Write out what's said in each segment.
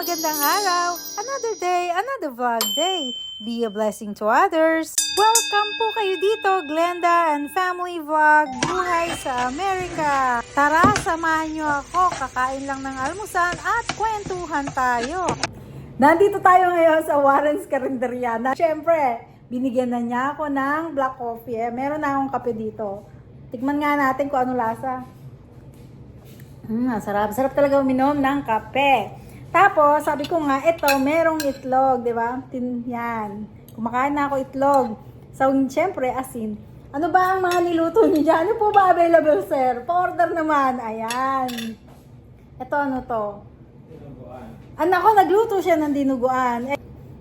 magandang araw! Another day, another vlog day. Be a blessing to others. Welcome po kayo dito, Glenda and Family Vlog, Buhay sa Amerika. Tara, samahan nyo ako. Kakain lang ng almusan at kwentuhan tayo. Nandito tayo ngayon sa Warren's Carinderia. Siyempre, binigyan na niya ako ng black coffee. Meron na akong kape dito. Tikman nga natin kung ano lasa. Sarap. Sarap talaga uminom ng kape. Tapos, sabi ko nga, ito, merong itlog, di ba? Yan. Kumakain na ako itlog. So, siyempre, asin. Ano ba ang mga niluto niyo dyan? Ano po ba available, sir? Pa-order naman. Ayan. Ito, ano to? Dinuguan. Anak ko, nagluto siya ng dinuguan.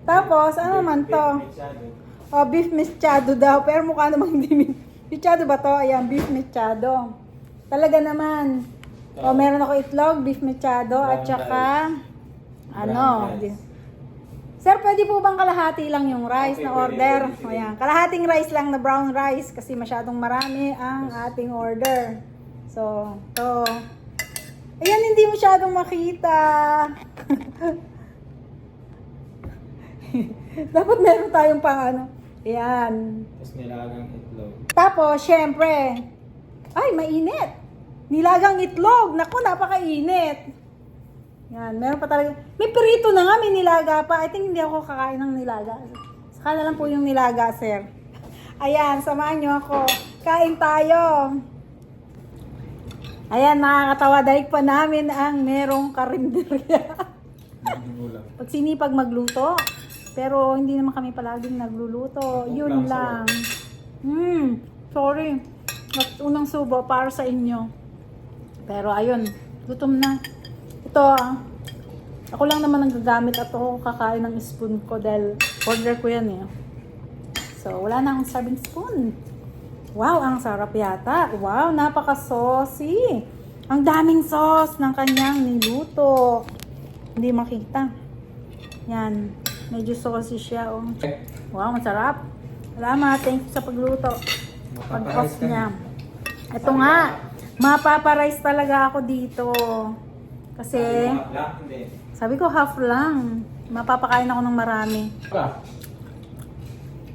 Tapos, ano naman to? Oh, beef mechado daw. Pero mukha namang hindi mechado ba to? Ayan, beef mechado. Talaga naman. O, meron ako itlog, beef mechado, at saka, Sir, pwede po bang kalahati lang yung rice na order? O yan, kalahating rice lang na brown rice kasi masyadong marami ang ating order. So, to. Ayan, hindi masyadong makita. Dapat meron tayong pang ano. Ayan. Tapos nilagang itlog. Tapos, syempre, ay, mainit. Nilagang itlog. Naku, napakainit. Yan, meron pa talaga. May perito na nga, may nilaga pa. I think hindi ako kakain ng nilaga. Saka na lang po yung nilaga, sir. Ayan, samahan nyo ako. Kain tayo. Ayan, nakakatawa. Dahil pa namin ang merong karinderya. Pag sinipag magluto. Pero hindi naman kami palaging nagluluto. Yun lang. Sorry. At unang subo para sa inyo. Pero ayun, gutom na. Ito, ako lang naman ang gagamit at ako kakain ng spoon ko dahil order ko yan eh. So, wala na akong serving spoon. Wow, ang sarap yata. Wow, napaka-saucy. Ang daming sauce ng kanyang niluto. Hindi makita. Yan, medyo saucy siya. Oh. Wow, masarap. Salamat, thank you sa pagluto. Pag-off niya. Ito nga. Mapaparice talaga ako dito. Kasi, sabi ko half lang. Mapapakain ako ng marami.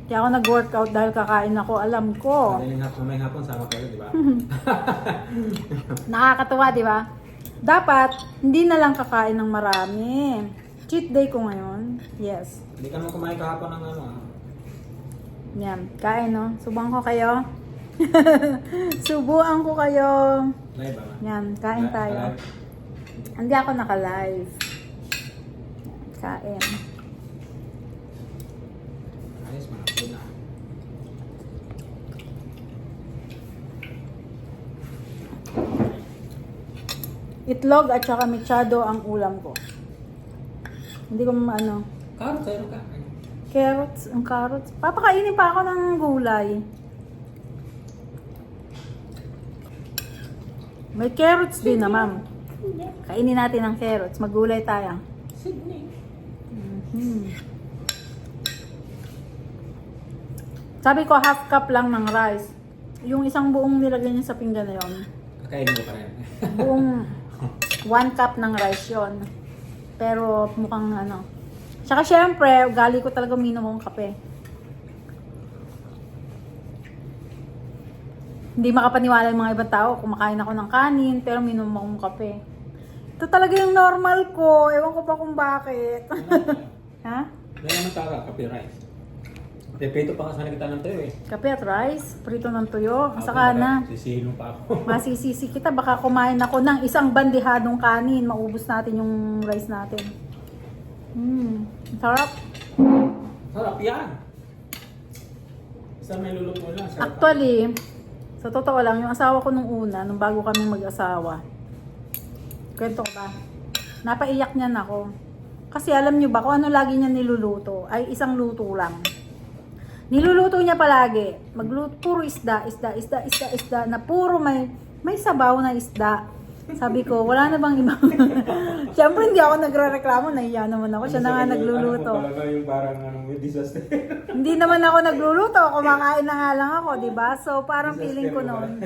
Kaya ako nag-workout dahil kakain ako. Alam ko. May hapon, sama kayo, di ba? Nakakatuwa, di ba? Dapat, hindi na lang kakain ng marami. Cheat day ko ngayon. Yes. Hindi ka naman kumain kahapon ng ano. Yan, kain no. Subuhan ko kayo. Subuan ko kayo. Live ba? Yan, kain tayo. Hindi ako naka-live. Kain. Ayos, mahapon na. Itlog at saka mechado ang ulam ko. Hindi ko ano. Carrots, ayun ka. Carrots, ang carrots. Papakainin pa ako ng gulay. May carrots din na, ma'am. Kainin natin ang carrots. Maggulay tayo. Sydney. Sabi ko, half cup lang ng rice. Yung isang buong nilagay niya sa pinggan na yun. Kakainin mo pa rin. Buong 1 cup ng rice yun. Pero mukhang ano. Tsaka syempre, ugali ko talaga uminom ng kape. Hindi makapaniwala yung mga ibang tao. Kumakain ako ng kanin, pero minom akong kape. Ito talaga yung normal ko. Ewan ko pa kung bakit. Ha? May naman tara, kape rice. Prito pa nga sana kita ng tuyo eh. Kape at rice, prito ng tuyo. Saka na. Sisihilong pa ako. Masisisi kita. Baka kumain ako ng isang bandihadong kanin. Maubos natin yung rice natin. Sarap. Sarap yan. Isa may luluto lang. Sarap. Actually, sa totoo lang, yung asawa ko nung una, nung bago kami mag-asawa, kwento ko ba? Napaiyak niyan ako. Kasi alam niyo ba kung ano lagi niya niluluto? Ay isang luto lang. Niluluto niya palagi. Magluto, puro isda na puro may sabaw na isda. Sabi ko, wala na bang ibang... Siyempre, hindi ako nagre-reklamo. Nahiya naman ako. Siya na nga nagluluto. Ano talaga yung parang may disaster. Hindi naman ako nagluluto. Kumakain na nga lang ako, di ba? So, parang feeling ko noon.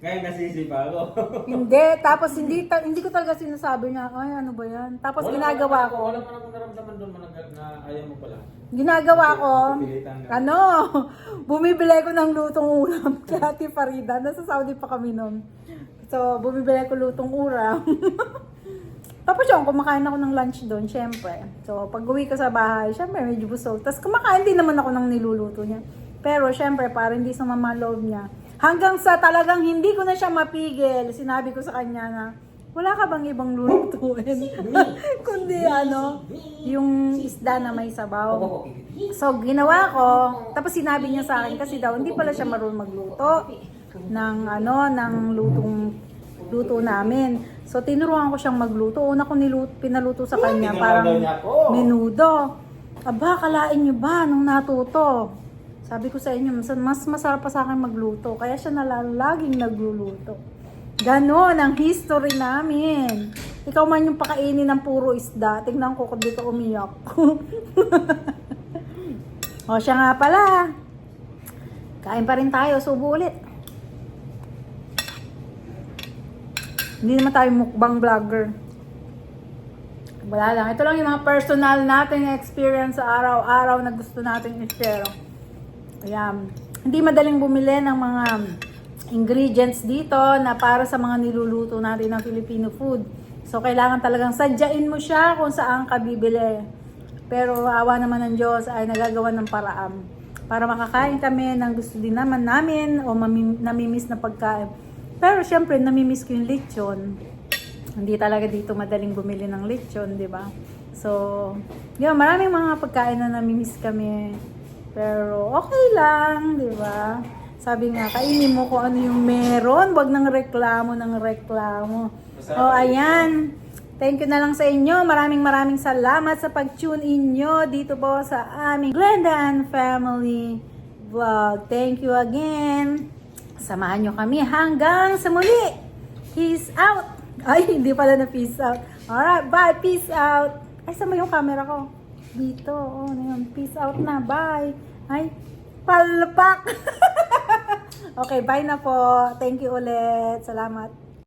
Ngayon nasisi pa ako. Hindi. Tapos, hindi ko talaga sinasabi niya, ay, ano ba yan? Tapos, ginagawa ko. Wala man akong naramdaman doon na ayaw mo pala. Ginagawa ko, Pilitan ka. bumibili ko ng lutong ulam kay Ate Farida. Nasa Saudi pa kami noon. So, bumibili ko lutong ulam. Tapos yun, kumakain ako ng lunch doon, syempre. So, pag uwi ko sa bahay, syempre medyo busog. Tapos kumakain din naman ako ng niluluto niya. Pero syempre, para hindi sumama loob niya. Hanggang sa talagang hindi ko na siya mapigil, sinabi ko sa kanya na, wala ka bang ibang lulutuin? Kundi yung isda na may sabaw. So, ginawa ko. Tapos sinabi niya sa akin, kasi daw, hindi pala siya marunong magluto ng luto namin. So, tinuruan ko siyang magluto. Una ko pinaluto sa kanya, parang menudo. Aba, kalain niyo ba nung natuto? Sabi ko sa inyo, mas masarap pa sa akin magluto. Kaya siya laging nagluluto. Ganon ang history namin. Ikaw man yung pakainin ng puro isda. Tingnan ko kung dito umiyak. O, siya nga pala. Kain pa rin tayo. Subo ulit. Hindi naman tayo mukbang vlogger. Wala lang. Ito lang yung mga personal nating experience sa araw-araw na gusto nating i-share. Ayan. Hindi madaling bumili ng mga ingredients dito na para sa mga niluluto natin ng Filipino food. So, kailangan talagang sadyain mo siya kung saan ka bibili. Pero awa naman ng Diyos ay nagagawa ng paraan para makakain kami ng gusto din naman namin o namimiss na pagkain. Pero syempre, namimiss ko yung lechon. Hindi talaga dito madaling bumili ng lechon, di ba? So, yun, maraming mga pagkain na namimiss kami. Pero okay lang, di ba? Sabi nga, kainin mo kung ano yung meron. Wag nang reklamo. O, ayan. Thank you na lang sa inyo. Maraming salamat sa pag-tune in nyo dito po sa aming Glenda and Family Vlog. Thank you again. Samahan nyo kami hanggang sa muli. Peace out. Ay, hindi pala na peace out. Alright, bye. Peace out. Ay, saan ba yung camera ko? Dito. Oh, yun. Peace out na. Bye. Ay, palpak. Okay, bye na po. Thank you ulit. Salamat.